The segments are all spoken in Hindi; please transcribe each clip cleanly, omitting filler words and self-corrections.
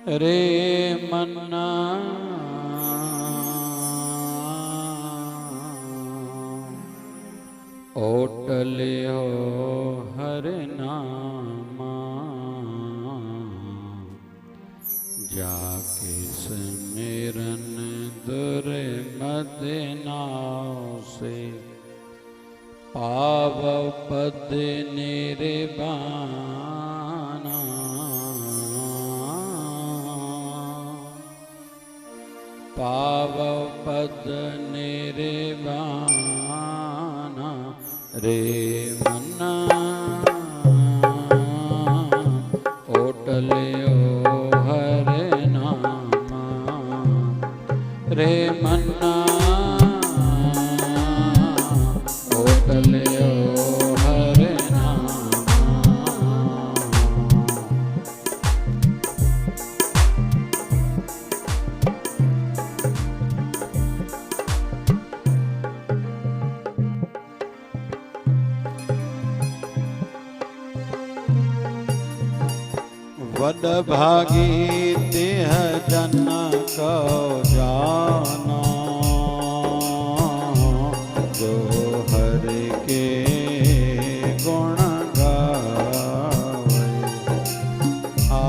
रे मन्ना ओटल्यो हर नामा जाके स्मिरन दुर्मद नाव से पाव पद निर्बाना पाव पद निर्बाना रे मन्ना ओटल्यो हर नामा रे मन्ना ओटल्यो हर नामा वड भागी देह जन को जाना जो हर के गुण गावे आ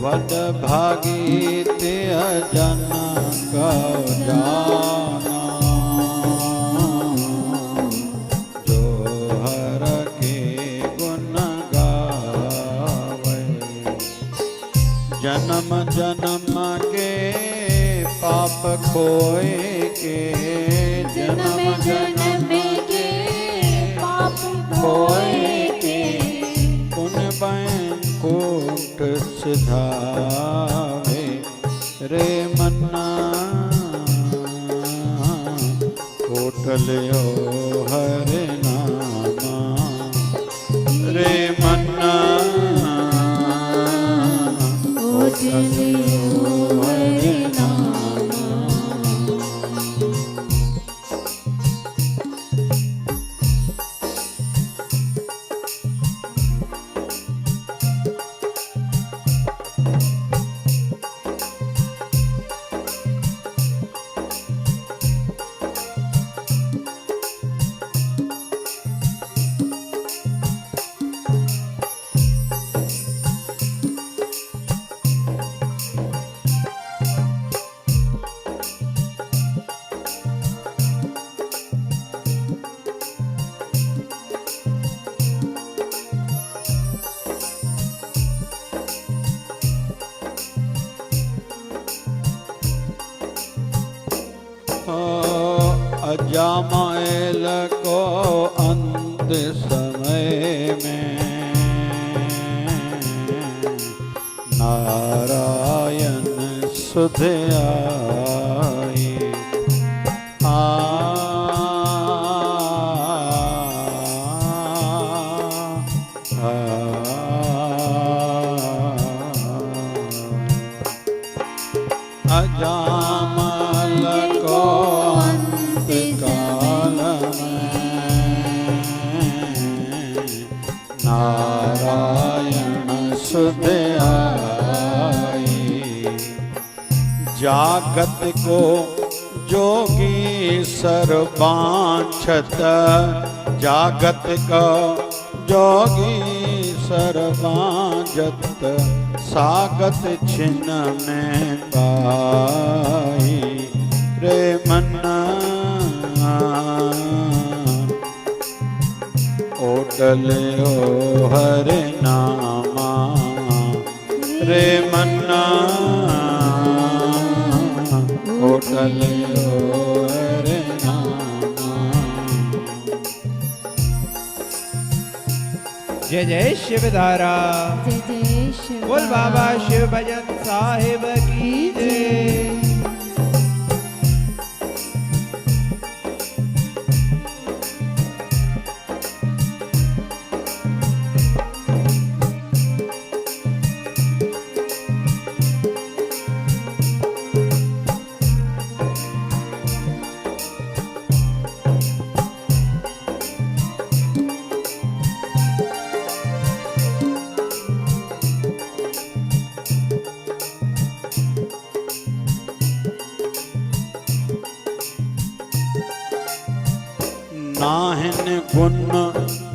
वड भागी जन को जाना जो हर के गुण गावे जन्म जन्म के पाप खोए के जन्म जन्म के पाप खोए के पुन बैंकुट सिधावे रे मन्ना ओटल्यो हर नामा रे मन्ना ओटल्यो हर नामा अजामाइल को अंत समय में नारायण सुध आई अजामल को अंत काल में नारायण सुध आई जागत को जोगी सर्वांछत जागत को जोगी सर्वांजत सागत छिन्न में पाई रे मन्ना ओटल्यो हर नामा रे मन्ना ओटल्यो हर नामा। जय जय शिवधारा जय जय शिव बोल बाबा शिव भजन साहिब की जय। नाहिन गुण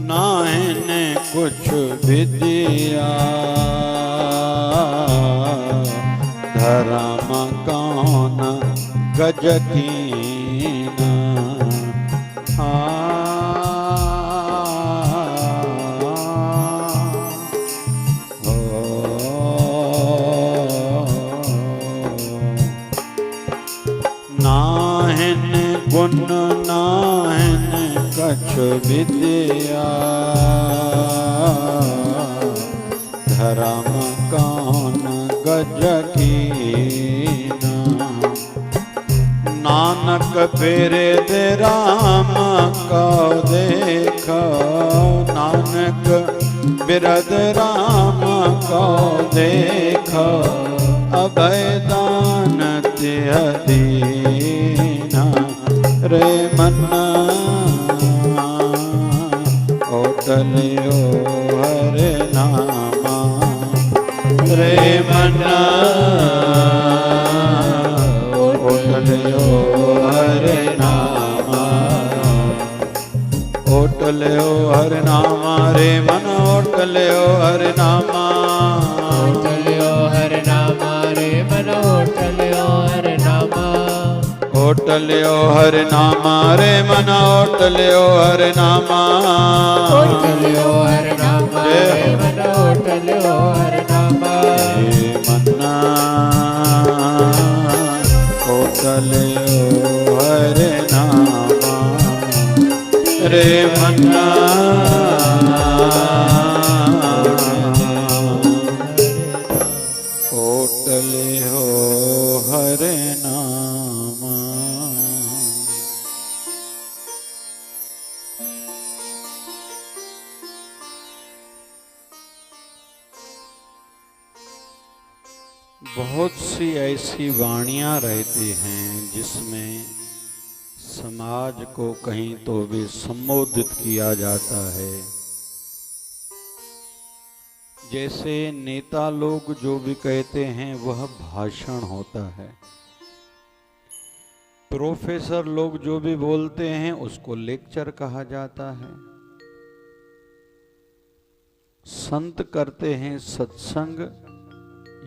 नाहिन कुछ विद्या, धर्म कौन गज कीना। नाहिन गुण नाहिन कछ विद्या, धर्म कौन गज कीना। नानक फेरे दे राम को देख, नानक बिरद राम को देख, अभय दान तिह दीना। रे मन्ना ओटलियो हरे नामा, रे मन्ना ओटलियो हरे नामा। ओटलियो हरे नामा, रे मन ओटलियो हरे नामा। ओटलियो हरे नामा, रे मन ओटलियो हरे नामा। ओटलियो हरे नामा, रे मन ओटलियो हरे नामा। ओटलियो हरे नामा, रे मन ओटलियो हरे नामा। रे मन्ना ओटलियो हरे नामा, रे मन्ना ओटलियो हरे नामा। बहुत सी ऐसी वाणियाँ रहती हैं जिसमें समाज को कहीं तो भी संबोधित किया जाता है। जैसे नेता लोग जो भी कहते हैं वह भाषण होता है, प्रोफेसर लोग जो भी बोलते हैं उसको लेक्चर कहा जाता है, संत करते हैं सत्संग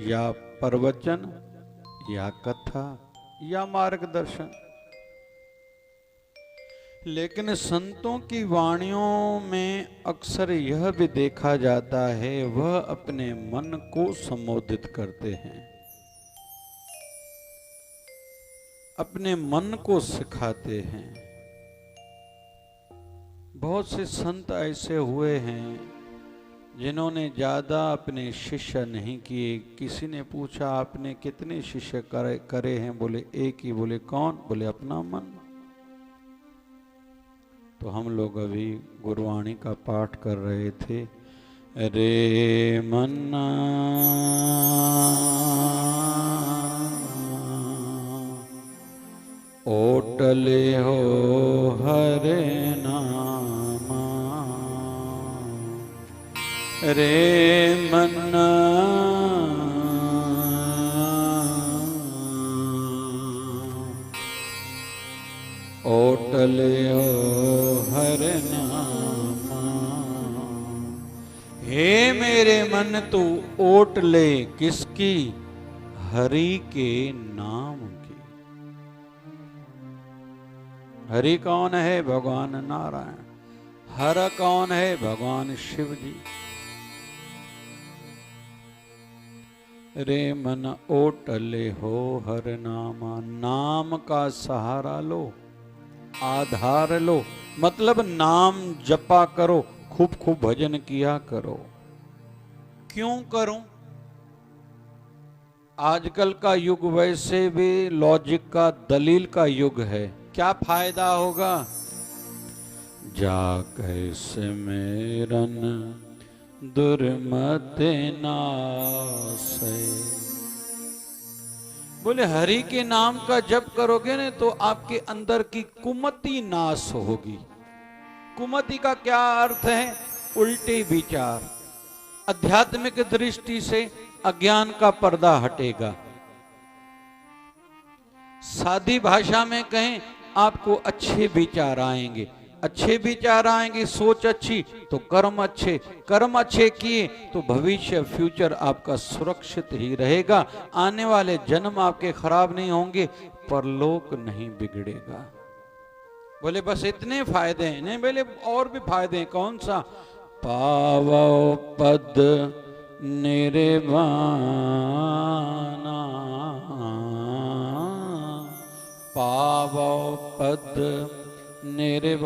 या प्रवचन या कथा या मार्गदर्शन। लेकिन संतों की वाणियों में अक्सर यह भी देखा जाता है वह अपने मन को संबोधित करते हैं, अपने मन को सिखाते हैं। बहुत से संत ऐसे हुए हैं जिन्होंने ज़्यादा अपने शिष्य नहीं किए। किसी ने पूछा आपने कितने शिष्य करे हैं? बोले एक ही। बोले कौन? बोले अपना मन। तो हम लोग अभी गुरवाणी का पाठ कर रहे थे। रे मन्ना ओटले हो हरे नामा, रे मन्ना ओटलियो हरे नामा। हे मेरे मन तू ओट ले किसकी? हरि के नाम की। हरि कौन है? भगवान नारायण। हर कौन है? भगवान शिव जी। रे मन ओटले हो हर नामा। नाम का सहारा लो, आधार लो, मतलब नाम जपा करो, खूब खूब भजन किया करो। क्यों करूं? आजकल का युग वैसे भी लॉजिक का, दलील का युग है। क्या फायदा होगा? जा कैसे मेरन दुर्मते नासे। बोले हरि के नाम का जप करोगे ना तो आपके अंदर की कुमति नाश होगी। कुमति का क्या अर्थ है? उल्टे विचार। आध्यात्मिक दृष्टि से अज्ञान का पर्दा हटेगा। सादी भाषा में कहें आपको अच्छे विचार आएंगे। अच्छे विचार आएंगे, सोच अच्छी तो कर्म अच्छे किए तो भविष्य फ्यूचर आपका सुरक्षित ही रहेगा। आने वाले जन्म आपके खराब नहीं होंगे, परलोक नहीं बिगड़ेगा। बोले बस इतने फायदे हैं? नहीं बोले और भी फायदे हैं। कौन सा? पावो पद निर्वाणा, पावो पद निर्वाणा।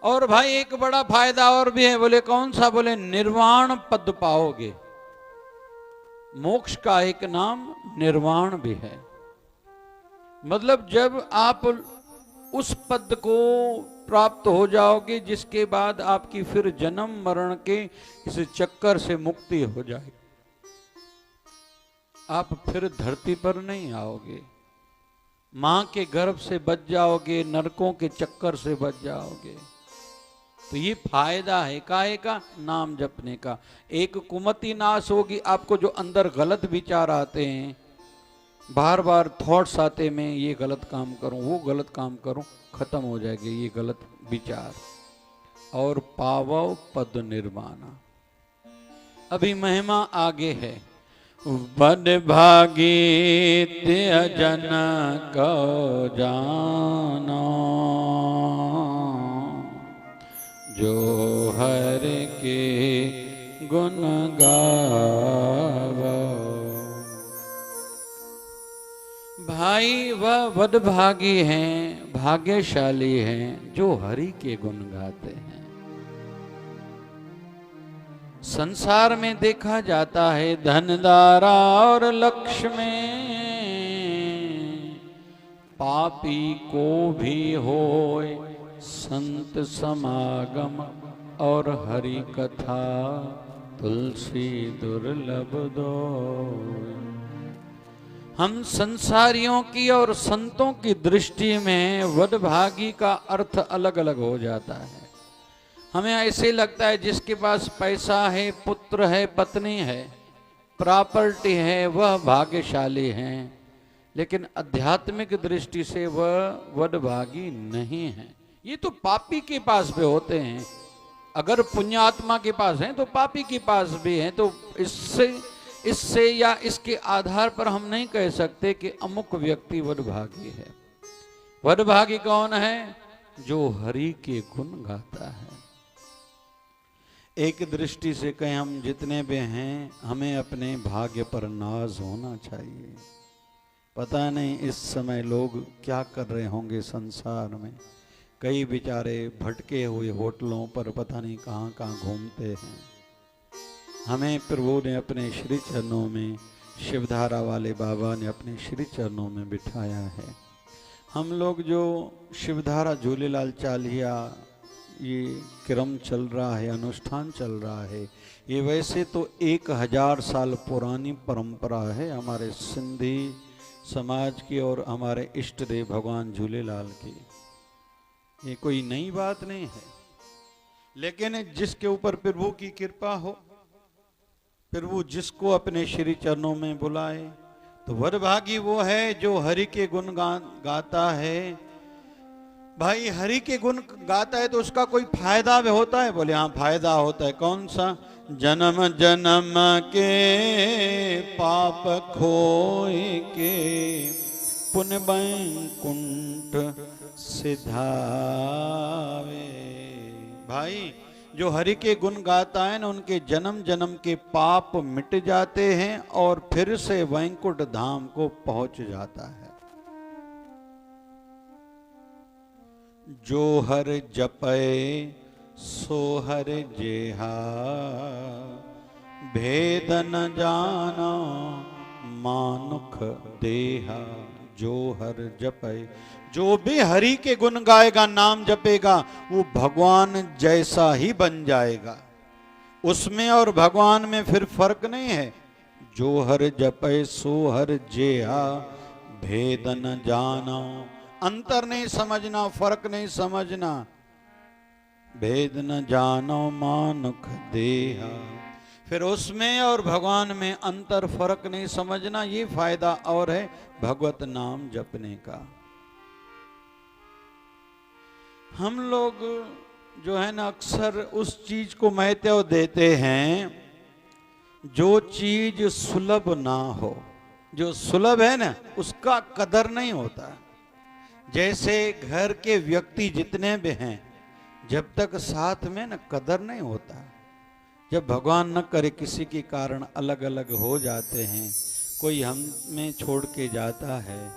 और भाई एक बड़ा फायदा और भी है। बोले कौन सा? बोले निर्वाण पद पाओगे। मोक्ष का एक नाम निर्वाण भी है। मतलब जब आप उस पद को प्राप्त हो जाओगे जिसके बाद आपकी फिर जन्म मरण के इस चक्कर से मुक्ति हो जाएगी, आप फिर धरती पर नहीं आओगे, मां के गर्भ से बच जाओगे, नरकों के चक्कर से बच जाओगे। तो ये फायदा है काहे का? नाम जपने का। एक कुमति नाश होगी। आपको जो अंदर गलत विचार आते हैं, बार बार थॉट्स आते, मैं ये गलत काम करूं, वो गलत काम करूं, खत्म हो जाएंगे ये गलत विचार। और पावो पद निर्वाणा। अभी महिमा आगे है। बद भागी जन को जानो, जो हर के गुण गावो। भाई वह वडभागी हैं, भाग्यशाली हैं जो हरि के गुण गाते हैं। संसार में देखा जाता है धनदारा और लक्ष्मी, पापी को भी होए संत समागम, और हरि कथा तुलसी दुर्लभ दो। हम संसारियों की और संतों की दृष्टि में वडभागी का अर्थ अलग अलग हो जाता है। हमें ऐसे लगता है जिसके पास पैसा है, पुत्र है, पत्नी है, प्रॉपर्टी है, वह भाग्यशाली हैं। लेकिन आध्यात्मिक दृष्टि से वह वडभागी नहीं है। ये तो पापी के पास भी होते हैं। अगर पुण्यात्मा के पास हैं तो पापी के पास भी हैं। तो इससे या इसके आधार पर हम नहीं कह सकते कि अमुक व्यक्ति वडभागी है। वडभागी कौन है? जो हरि के गुण गाता है। एक दृष्टि से कहें, हम जितने भी हैं, हमें अपने भाग्य पर नाज होना चाहिए। पता नहीं इस समय लोग क्या कर रहे होंगे संसार में। कई बेचारे भटके हुए होटलों पर पता नहीं कहाँ कहाँ घूमते हैं। हमें प्रभु ने अपने श्री चरणों में, शिवधारा वाले बाबा ने अपने श्री चरणों में बिठाया है। हम लोग जो शिवधारा झूलेलाल चालिया ये क्रम चल रहा है, अनुष्ठान चल रहा है, ये वैसे तो 1000 साल पुरानी परंपरा है हमारे सिंधी समाज की और हमारे इष्ट देव भगवान झूलेलाल की। ये कोई नई बात नहीं है। लेकिन जिसके ऊपर प्रभु की कृपा हो, प्रभु जिसको अपने श्री चरणों में बुलाए, तो वडभागी वो है जो हरि के गुण गाता है। भाई हरि के गुण गाता है तो उसका कोई फायदा भी होता है? बोले हाँ, फायदा होता है। कौन सा? जन्म जन्म के पाप खोए के, पुण्य बैकुंठ सिधावे। भाई जो हरि के गुण गाता है ना, उनके जन्म जन्म के पाप मिट जाते हैं और फिर से वैकुंठ धाम को पहुंच जाता है। जो हर जपए सो हर जेहा, भेद न जानो मानुख देहा। जो हर जपए, जो भी हरि के गुण गाएगा, नाम जपेगा, वो भगवान जैसा ही बन जाएगा। उसमें और भगवान में फिर फर्क नहीं है। जो हर जपए सो हर जेहा, भेद न जानो। अंतर नहीं समझना, फर्क नहीं समझना। भेद न जानो मानुख देहा। फिर उसमें और भगवान में अंतर फर्क नहीं समझना। ये फायदा और है भगवत नाम जपने का। हम लोग जो है ना अक्सर उस चीज को महत्व देते हैं जो चीज सुलभ ना हो। जो सुलभ है ना उसका कदर नहीं होता। जैसे घर के व्यक्ति जितने भी हैं जब तक साथ में न कदर नहीं होता। जब भगवान न करे किसी के कारण अलग अलग हो जाते हैं, कोई हमें छोड़ के जाता है,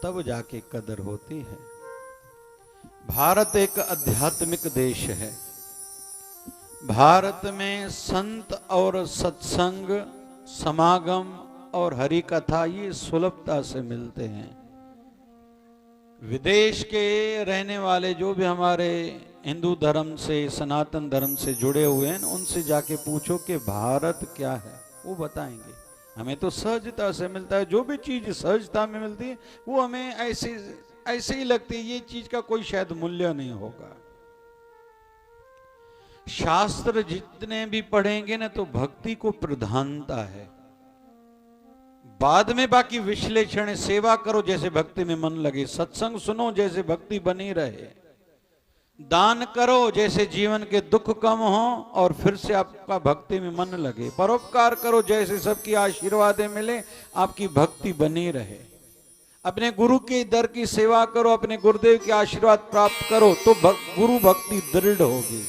तब जाके कदर होती है। भारत एक आध्यात्मिक देश है। भारत में संत और सत्संग, समागम और हरि कथा ये सुलभता से मिलते हैं। विदेश के रहने वाले जो भी हमारे हिंदू धर्म से, सनातन धर्म से जुड़े हुए हैं, उनसे जाके पूछो कि भारत क्या है, वो बताएंगे। हमें तो सहजता से मिलता है। जो भी चीज सहजता में मिलती है वो हमें ऐसे ही लगती है, ये चीज का कोई शायद मूल्य नहीं होगा। शास्त्र जितने भी पढ़ेंगे ना तो भक्ति को प्रधानता है। बाद में बाकी विश्लेषण, सेवा करो जैसे भक्ति में मन लगे, सत्संग सुनो जैसे भक्ति बनी रहे, दान करो जैसे जीवन के दुख कम हो और फिर से आपका भक्ति में मन लगे, परोपकार करो जैसे सबकी आशीर्वादें मिले, आपकी भक्ति बनी रहे। अपने गुरु के दर की सेवा करो, अपने गुरुदेव के आशीर्वाद प्राप्त करो तो गुरु भक्ति दृढ़ होगी।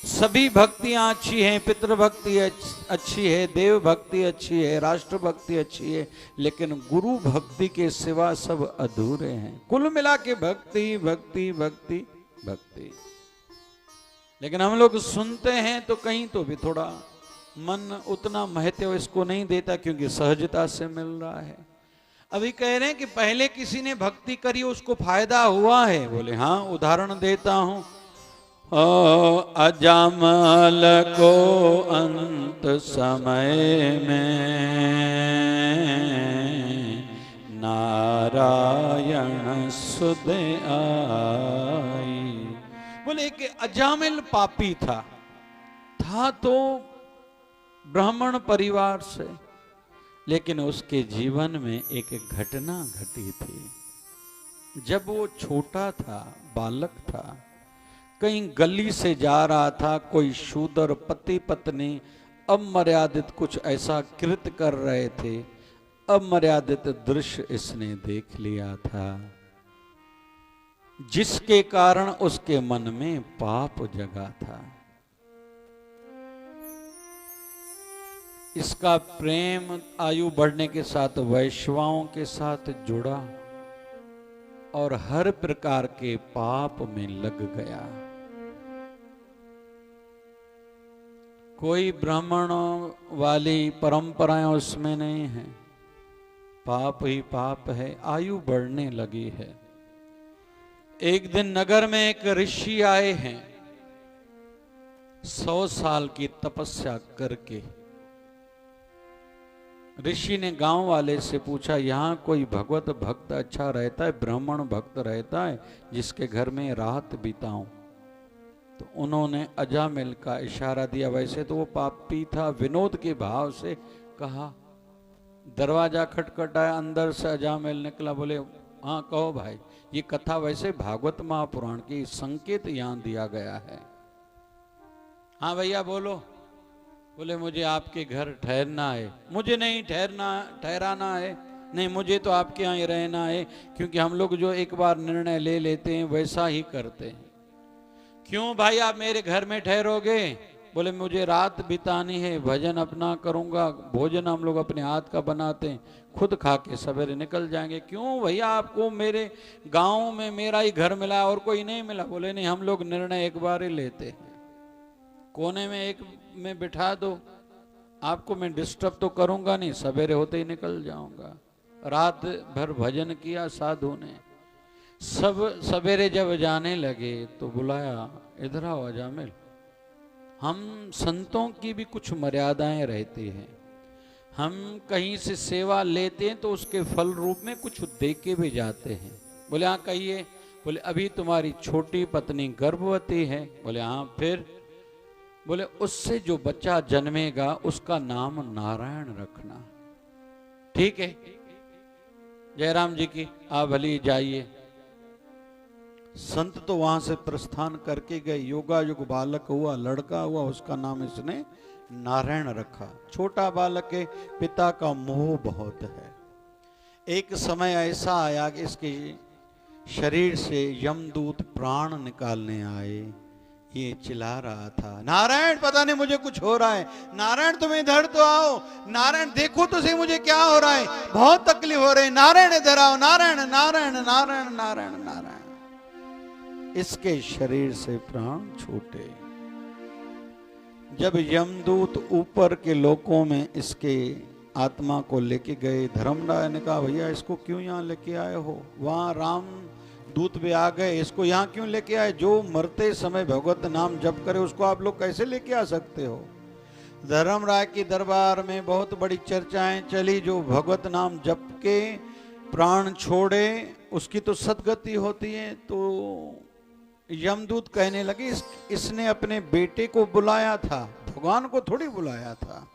सभी भक्तियां अच्छी हैं, पितृ भक्ति अच्छी है, देव भक्ति अच्छी है, राष्ट्र भक्ति अच्छी है, लेकिन गुरु भक्ति के सिवा सब अधूरे हैं। कुल मिला के भक्ति भक्ति भक्ति भक्ति। लेकिन हम लोग सुनते हैं तो कहीं तो भी थोड़ा मन उतना महत्व इसको नहीं देता, क्योंकि सहजता से मिल रहा है। अभी कह रहे हैं कि पहले किसी ने भक्ति करी, उसको फायदा हुआ है। बोले हाँ, उदाहरण देता हूं। अजामल को अंत समय में नारायण सुध आई। बोले कि अजामिल पापी था तो ब्राह्मण परिवार से, लेकिन उसके जीवन में एक घटना घटी थी। जब वो छोटा था, बालक था, कहीं गली से जा रहा था, कोई शूद्र पति पत्नी अमर्यादित कुछ ऐसा कृत्य कर रहे थे, अमर्यादित दृश्य इसने देख लिया था, जिसके कारण उसके मन में पाप जगा था। इसका प्रेम आयु बढ़ने के साथ वैश्वाओं के साथ जुड़ा और हर प्रकार के पाप में लग गया। कोई ब्राह्मणों वाली परंपराएं उसमें नहीं है, पाप ही पाप है, आयु बढ़ने लगी है। एक दिन नगर में एक ऋषि आए हैं, 100 साल की तपस्या करके। ऋषि ने गांव वाले से पूछा, यहाँ कोई भगवत भक्त अच्छा रहता है, ब्राह्मण भक्त रहता है जिसके घर में रात बिताऊं? तो उन्होंने अजामिल का इशारा दिया। वैसे तो वो पापी था, विनोद के भाव से कहा। दरवाजा खटखटाया, अंदर से अजामिल निकला। बोले हाँ कहो भाई, ये कथा वैसे भागवत महापुराण की संकेत यहाँ दिया गया है। हाँ भैया बोलो। बोले मुझे आपके घर ठहरना है। मुझे नहीं ठहराना है, नहीं मुझे तो आपके यहाँ ही रहना है, क्योंकि हम लोग जो एक बार निर्णय ले लेते हैं वैसा ही करते हैं। क्यों भाई आप मेरे घर में ठहरोगे? बोले मुझे रात बितानी है, भजन अपना करूंगा, भोजन हम लोग अपने हाथ का बनाते हैं, खुद खा के सवेरे निकल जाएंगे। क्यों भैया आपको मेरे गांव में मेरा ही घर मिला और कोई नहीं मिला? बोले नहीं, हम लोग निर्णय एक बार ही लेते हैं, कोने में एक में बिठा दो, आपको मैं डिस्टर्ब तो करूंगा नहीं, सवेरे होते ही निकल जाऊंगा। रात भर भजन किया साधु ने। सब सवेरे जब जाने लगे तो बुलाया, इधर आओ अजामिल। हम संतों की भी कुछ मर्यादाएं रहती हैं। हम कहीं से सेवा लेते हैं तो उसके फल रूप में कुछ दे के भी जाते हैं। बोले हाँ कहिए। बोले अभी तुम्हारी छोटी पत्नी गर्भवती है। बोले हाँ फिर? बोले उससे जो बच्चा जन्मेगा उसका नाम नारायण रखना। ठीक है, जयराम जी की आप भली जाइए। संत तो वहां से प्रस्थान करके गए। योगायुग बालक हुआ, लड़का हुआ, उसका नाम इसने नारायण रखा। छोटा बालक है, पिता का मोह बहुत है। एक समय ऐसा आया कि इसके शरीर से यमदूत प्राण निकालने आए। ये चिल्ला रहा था, नारायण पता नहीं मुझे कुछ हो रहा है, नारायण तुम इधर तो आओ, नारायण देखो तो सही मुझे क्या हो रहा है, बहुत तकलीफ हो रही है, नारायण इधर आओ, नारायण नारायण नारायण नारायण नारायण। इसके शरीर से प्राण छूटे। जब यमदूत ऊपर के लोकों में इसके आत्मा को लेके गए, धर्मराय ने कहा भैया इसको क्यों यहाँ लेके आए हो? वहां राम दूत भी आ गए, इसको यहाँ क्यों लेके आए? जो मरते समय भगवत नाम जप करे उसको आप लोग कैसे लेके आ सकते हो? धर्मराय के दरबार में बहुत बड़ी चर्चाएं चली। जो भगवत नाम जप के प्राण छोड़े उसकी तो सदगति होती है। तो यमदूत कहने लगे इसने अपने बेटे को बुलाया था, भगवान को थोड़ी बुलाया था।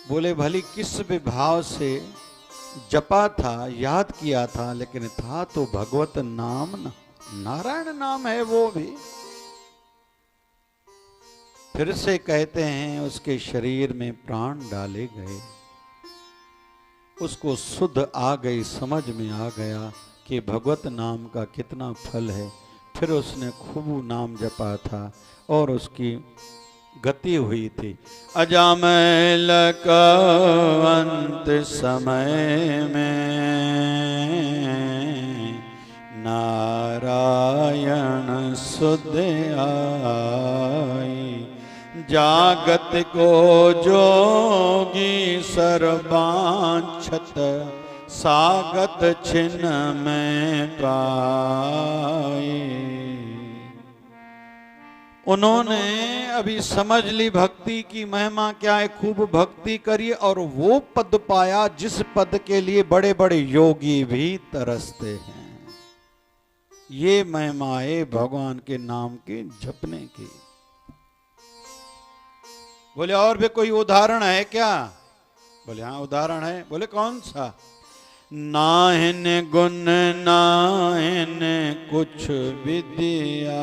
बोले भली किस विभाव से जपा था, याद किया था, लेकिन था तो भगवत नाम न, नारायण नाम है वो भी। फिर से कहते हैं उसके शरीर में प्राण डाले गए, उसको शुद्ध आ गई, समझ में आ गया कि भगवत नाम का कितना फल है। फिर उसने खूब नाम जपा था और उसकी गति हुई थी। अजामिल का अंत समय में नारायण सुध आई, जागत को जोगी सर्वांछत, सागत छिन्न में पाई। उन्होंने अभी समझ ली भक्ति की महिमा क्या है, खूब भक्ति करिए और वो पद पाया जिस पद के लिए बड़े बड़े योगी भी तरसते हैं। ये महिमा है भगवान के नाम के जपने की। बोले और भी कोई उदाहरण है क्या? बोले हाँ उदाहरण है। बोले कौन सा? नाहिन गुण नाहिन कुछ विद्या,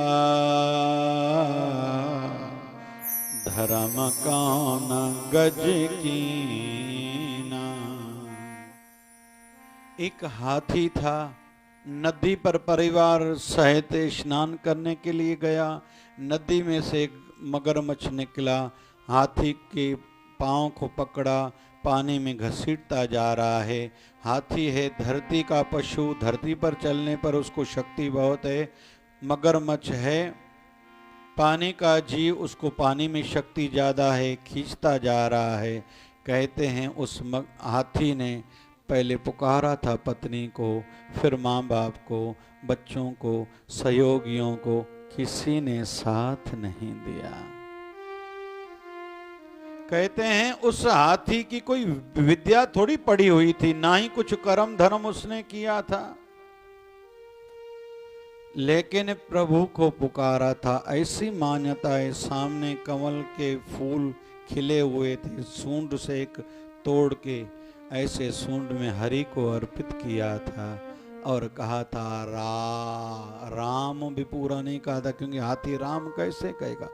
धर्म कान गज कीना। एक हाथी था, नदी पर परिवार सहित स्नान करने के लिए गया। नदी में से एक मगरमच्छ निकला, हाथी के पांव को पकड़ा, पानी में घसीटता जा रहा है। हाथी है धरती का पशु, धरती पर चलने पर उसको शक्ति बहुत है। मगरमच्छ है पानी का जीव, उसको पानी में शक्ति ज़्यादा है, खींचता जा रहा है। कहते हैं उस हाथी ने पहले पुकारा था पत्नी को, फिर माँ बाप को, बच्चों को, सहयोगियों को, किसी ने साथ नहीं दिया। कहते हैं उस हाथी की कोई विद्या थोड़ी पड़ी हुई थी, ना ही कुछ कर्म धर्म उसने किया था, लेकिन प्रभु को पुकारा था। ऐसी मान्यता है, सामने कमल के फूल खिले हुए थे, सूंड से एक तोड़ के ऐसे सूंड में हरि को अर्पित किया था और कहा था राम भी पूरा नहीं कहा था, क्योंकि हाथी राम कैसे कहेगा।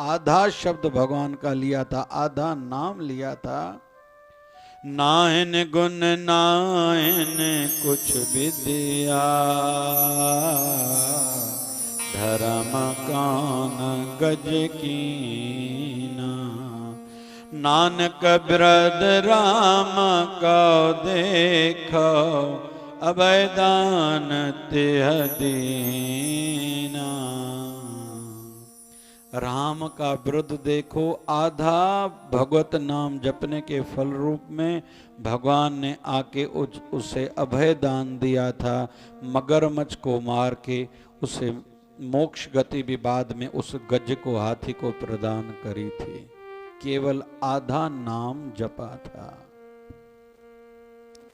आधा शब्द भगवान का लिया था, आधा नाम लिया था। नाहिन गुण नाहिन कुछ विद्या, धर्म कान गज कीना। नानक बिरद राम का देखो, अभय दान तिह दीना। राम का विरुद्ध देखो, आधा भगवत नाम जपने के फल रूप में भगवान ने आके उसे अभय दान दिया था। मगरमच्छ को मार के उसे मोक्ष गति भी बाद में उस गज को, हाथी को प्रदान करी थी। केवल आधा नाम जपा था।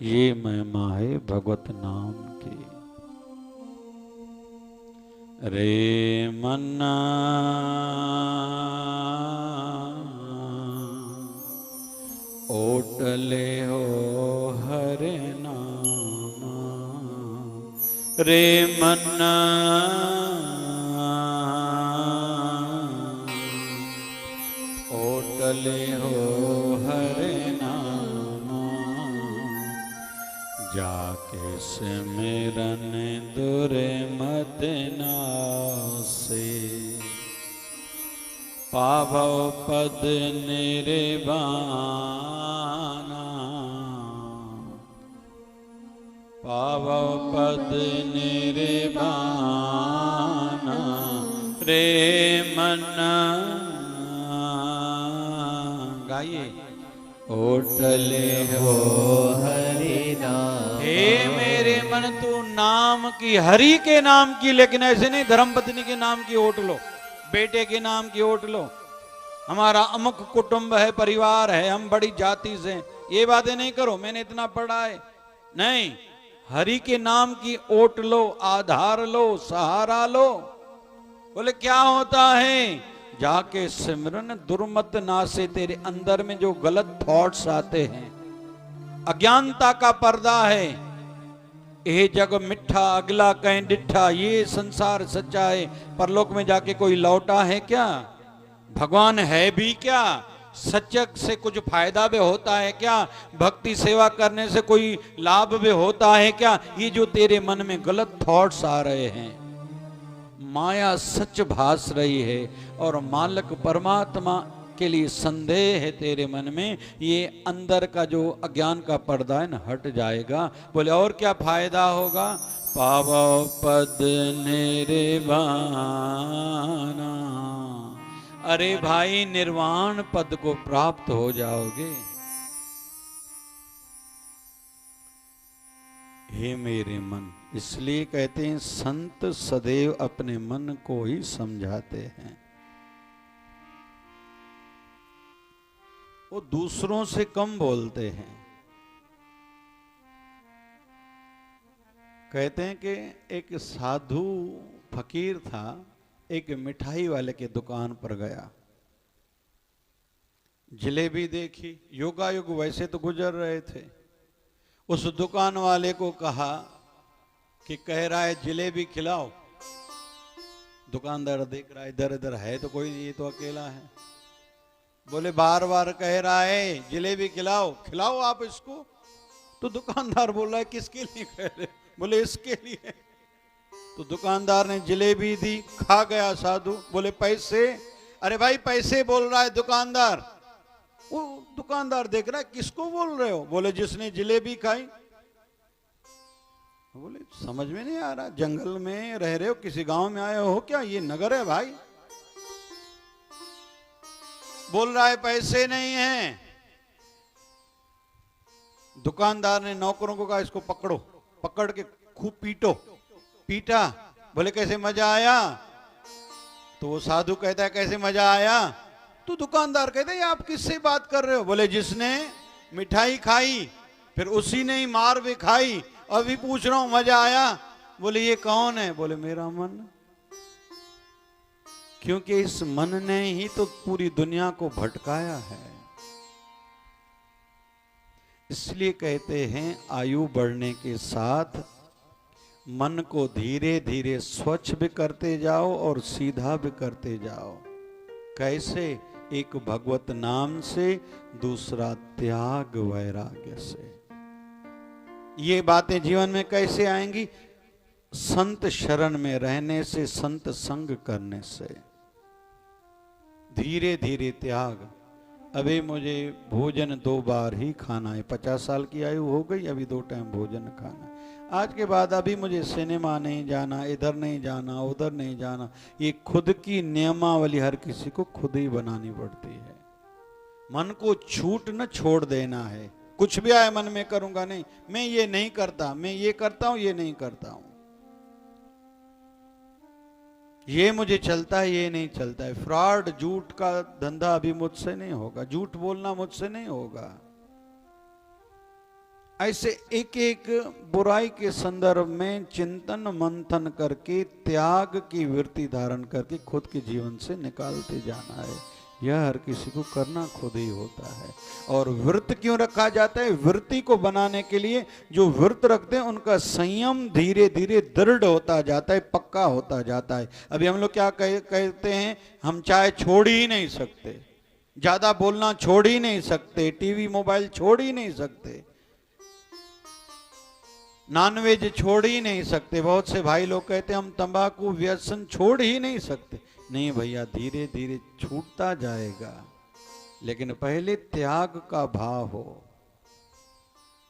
ये महिमा है भगवत नाम की। रे मन्ना ओटले हो हरे नाम, रे मन ओटले हो हरे नाम जाके सिमरन दुरे मत नासे पावो पद निर्वाणा पावो पद निर्वाणा रे मन गाइए ओटले हो हरि नाम हे मेरे मन तू नाम की हरि के नाम की, लेकिन ऐसे नहीं धर्मपत्नी के नाम की ओट लो, बेटे के नाम की ओट लो, हमारा अमुक कुटुंब है, परिवार है, हम बड़ी जाति से, ये बातें नहीं करो, मैंने इतना पढ़ा है। नहीं, हरि के नाम की ओट लो, आधार लो, सहारा लो। बोले क्या होता है? जाके सिमरन दुर्मत नासे, तेरे अंदर में जो गलत थॉट्स आते हैं, अज्ञानता का पर्दा है, ये जग मिठा अगला कहीं डिठा, ये संसार सच्चा है, परलोक में जाके कोई लौटा है क्या? भगवान है भी क्या? सचक से कुछ फायदा भी होता है क्या? भक्ति सेवा करने से कोई लाभ भी होता है क्या? ये जो तेरे मन में गलत थॉट्स आ रहे हैं, माया सच भास रही है और मालक परमात्मा के लिए संदेह है तेरे मन में, ये अंदर का जो अज्ञान का पर्दा है ना हट जाएगा। बोले और क्या फायदा होगा? पावो पद निर्वाणा, अरे भाई निर्वाण पद को प्राप्त हो जाओगे। हे मेरे मन, इसलिए कहते हैं संत सदैव अपने मन को ही समझाते हैं, वो दूसरों से कम बोलते हैं। कहते हैं कि एक साधु फकीर था, एक मिठाई वाले के दुकान पर गया, जलेबी देखी, योगायोग वैसे तो गुजर रहे थे। उस दुकान वाले को कहा कि कह रहा है जलेबी खिलाओ। दुकानदार देख रहा है इधर इधर है तो कोई, ये तो अकेला है। बोले बार बार कह रहा है जलेबी खिलाओ, खिलाओ आप इसको। तो दुकानदार बोल रहा है किसके लिए कह रहे? बोले इसके लिए। तो दुकानदार ने जलेबी दी, खा गया साधु। बोले पैसे? अरे भाई पैसे बोल रहा है दुकानदार। वो दुकानदार देख रहा है किसको बोल रहे हो? बोले जिसने जलेबी खाई। बोले समझ में नहीं आ रहा, जंगल में रह रहे हो, किसी गांव में आए हो क्या? ये नगर है भाई। बोल रहा है पैसे नहीं है। दुकानदार ने नौकरों को कहा इसको पकड़ो, पकड़ के खूब पीटो। पीटा। बोले कैसे मजा आया? तो वो साधु कहता है कैसे मजा आया? तो दुकानदार कहता है आप किससे बात कर रहे हो? बोले जिसने मिठाई खाई फिर उसी ने ही मार भी खाई, अभी पूछ रहा हूं मजा आया? बोले ये कौन है? बोले मेरा मन। क्योंकि इस मन ने ही तो पूरी दुनिया को भटकाया है। इसलिए कहते हैं आयु बढ़ने के साथ मन को धीरे धीरे स्वच्छ भी करते जाओ और सीधा भी करते जाओ। कैसे? एक भगवत नाम से, दूसरा त्याग वैराग्य से। ये बातें जीवन में कैसे आएंगी? संत शरण में रहने से, संत संग करने से। धीरे धीरे त्याग। अभी मुझे भोजन 2 बार ही खाना है, 50 साल की आयु हो गई, अभी 2 टाइम भोजन खाना है। आज के बाद अभी मुझे सिनेमा नहीं जाना, इधर नहीं जाना, उधर नहीं जाना। ये खुद की नियमावली हर किसी को खुद ही बनानी पड़ती है। मन को छूट न छोड़ देना है। कुछ भी आए मन में करूंगा नहीं, मैं ये नहीं करता, मैं ये करता हूं, ये नहीं करता हूं, ये मुझे चलता है, ये नहीं चलता है। फ्रॉड, झूठ का धंधा अभी मुझसे नहीं होगा, झूठ बोलना मुझसे नहीं होगा। ऐसे एक एक बुराई के संदर्भ में चिंतन मंथन करके त्याग की वृत्ति धारण करके खुद के जीवन से निकालते जाना है। यह हर किसी को करना खुद ही होता है। और व्रत क्यों रखा जाता है? व्रती को बनाने के लिए। जो व्रत रखते हैं उनका संयम धीरे धीरे दृढ़ होता जाता है, पक्का होता जाता है। अभी हम लोग क्या कहते हैं, हम चाय छोड़ ही नहीं सकते, ज्यादा बोलना छोड़ ही नहीं सकते, टीवी मोबाइल छोड़ ही नहीं सकते, नॉनवेज छोड़ ही नहीं सकते। बहुत से भाई लोग कहते हैं हम तंबाकू व्यसन छोड़ ही नहीं सकते। नहीं भैया, धीरे धीरे छूटता जाएगा, लेकिन पहले त्याग का भाव हो।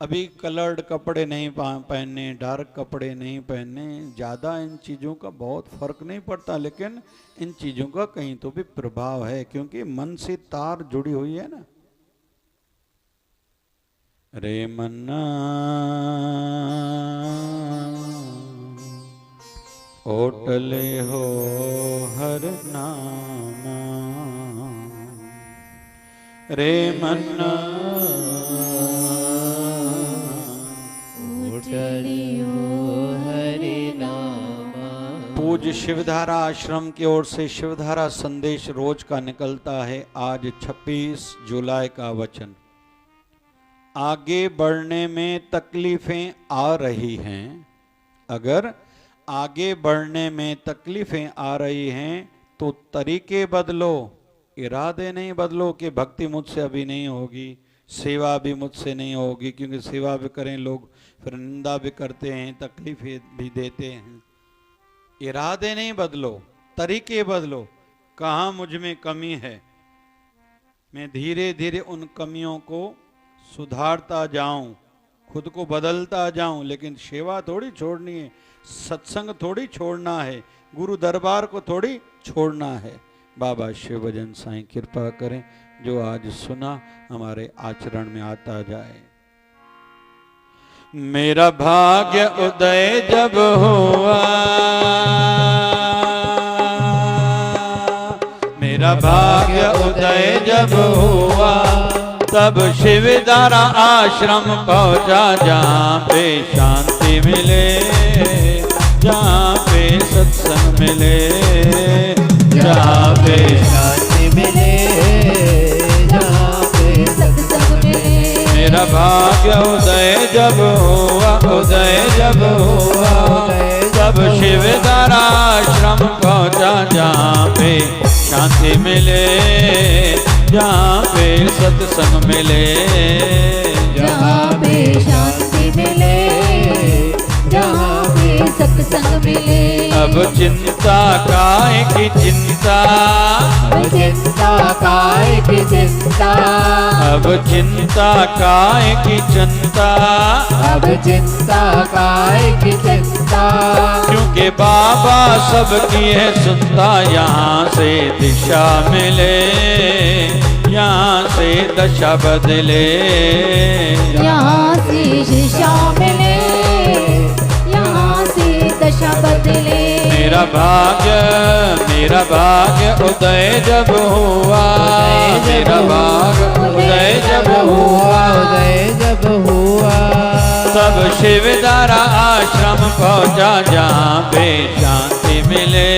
अभी कलर्ड कपड़े नहीं पहनने, डार्क कपड़े नहीं पहनने, ज़्यादा इन चीज़ों का बहुत फर्क नहीं पड़ता, लेकिन इन चीज़ों का कहीं तो भी प्रभाव है, क्योंकि मन से तार जुड़ी हुई है ना। रे मन्ना ओटले हो हर नामा, रे मन्ना ओटलियो हरि नामा। पूज्य शिवधारा आश्रम की ओर से शिवधारा संदेश रोज का निकलता है। आज 26 जुलाई का वचन। आगे बढ़ने में तकलीफें आ रही हैं। अगर आगे बढ़ने में तकलीफें आ रही हैं तो तरीके बदलो, इरादे नहीं बदलो कि भक्ति मुझसे अभी नहीं होगी, सेवा भी मुझसे नहीं होगी, क्योंकि सेवा भी करें लोग फिर निंदा भी करते हैं, तकलीफें भी देते हैं। इरादे नहीं बदलो, तरीके बदलो। कहाँ मुझ में कमी है, मैं धीरे धीरे उन कमियों को सुधारता जाऊं, खुद को बदलता जाऊं। लेकिन सेवा थोड़ी छोड़नी है, सत्संग थोड़ी छोड़ना है, गुरु दरबार को थोड़ी छोड़ना है। बाबा शिव भजन साईं कृपा करें, जो आज सुना हमारे आचरण में आता जाए। मेरा भाग्य उदय जब हुआ, मेरा भाग्य उदय जब हुआ, तब शिवधारा आश्रम पहुंचा, जहाँ पे शांति मिले, जहाँ पे सत्संग मिले, जहाँ पे शांति मिले, जहाँ पे सत्संग मिले। मेरा भाग्य उदय जब हुआ, उदय जब हुआ, तब शिवधारा आश्रम पहुंचा, जहाँ पे शांति मिले, जहाँ पे सत्संग मिले, जहाँ पे शांति मिले, जहाँ पे सत्संग मिले। अब चिंता काय की चिंता, अब चिंता काय की चिंता, अब चिंता काय की चिंता, अब चिंता काय की चिंता। क्योंकि बाबा सबकी है सुनता, यहाँ से दिशा मिले, यहाँ से दशा बदले, यहाँ से दिशा मिले, यहाँ से दशा बदले। मेरा भाग्य उदय जब हुआ, मेरा भाग्य उदय जब हुआ, उदय जब हुआ, तब शिवधारा आश्रम पहुंचा, जहाँ पे शांति मिले,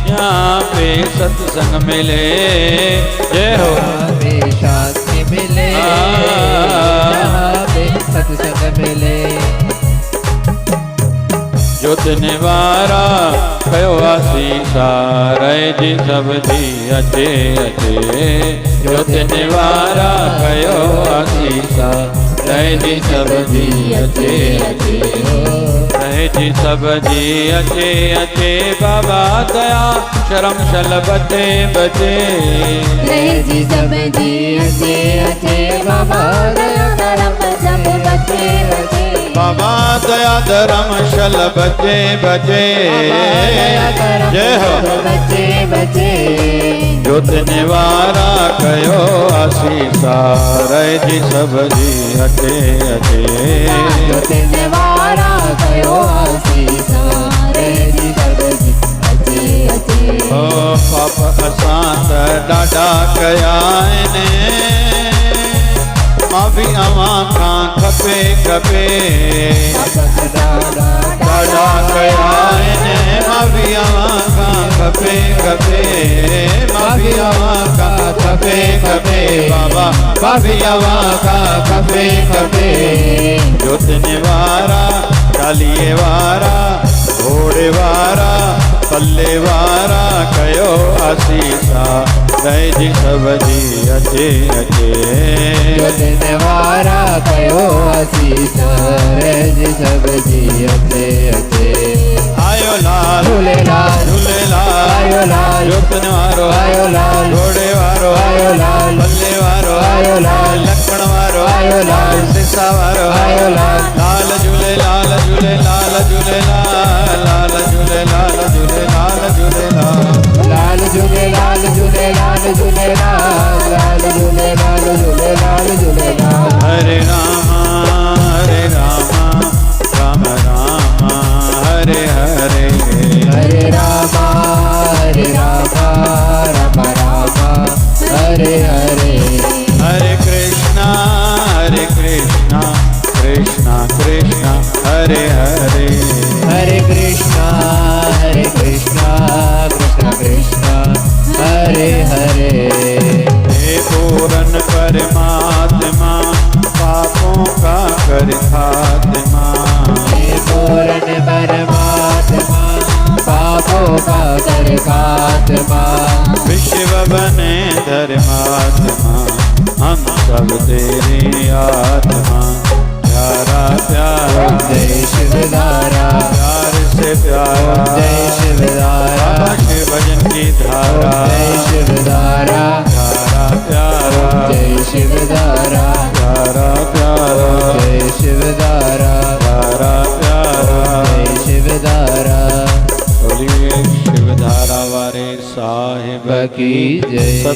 यहाँ पे सत्संग मिले। जय हो। जहाँ पे शांति मिले, जहाँ पे सत्संग मिले। ज्योत निवारा कयो आसीसा, रहे जी सब जी अचे अचे। ज्योत निवारा कयो आसीसा, रहे जी सब जी अचे अचे। रहे जी सब जी अचे अचे, बाबा दया शर्म शल बचे बचे। रहे जी सब जी अचे अचे, बाबा दया करम सब बचे बचे। बाबा दया धर्म शल बचे बचे। जय हो। बचे बचे। ज्योत निवारा कयो आसीसा, रहे जी सब जी अचे अचे। ज्योत निवारा कयो आसीसा, रहे जी सब जी अचे अचे। ओ पाप असां त ॾाढा कया आहिनि, माफ़ी अवां खां खपे खपे। ॾाढा कया आहिनि, माफ़ी अवां खां खपे खपे माफियावा का खपे खपे बाबा माफियावा का खपे खपे जोतने वारा डालिए वारा घोड़े वारा पल्ले वारा कयो आसीसा जय जी सब जी अचे अचे जोतने वारा कयो आसीस जय जी सब जी अचे अचे आयो लाल झूलेलाल झूलेलाल आयो लाल जोतने वारो आयो लाल घोड़े वारो आयो लाल पल्ले वारो आयो लाल लखण वारो आयो लाल सिसा वारो आयो लाल लाल झूले लाल झूले लाल झूले लाल लाल झूले लाल झूले लाल झूले लाल लाल झूलेलाल झूलेलाल झूलेलाल लाल झूलेलाल झूलेलाल झूलेलाल हरे रामा राम रामा हरे हरे हरे रामा राम रामा हरे हरे हरे कृष्णा कृष्णा कृष्णा हरे हरे हरे कृष्णा कृष्णा कृष्णा हरे हरे हे पूरन परमात्मा पापों का कर खात्मा हे पूर्ण परमात्मा पापों का कर खात्मा विश्व बने धर्मात्मा हम सब तेरी आत्मा प्यारा प्यारा जय शिवधारा प्यार से प्यारा जय शिवधारा बाबा के भजन की धारा जय शिवधारा प्यारा प्यारा जय शिवधारा प्यारा प्यारा जय शिवधारा प्यारा प्यारा जय शिवधारा बोलिए शिवधारा वारे साहिब की जय।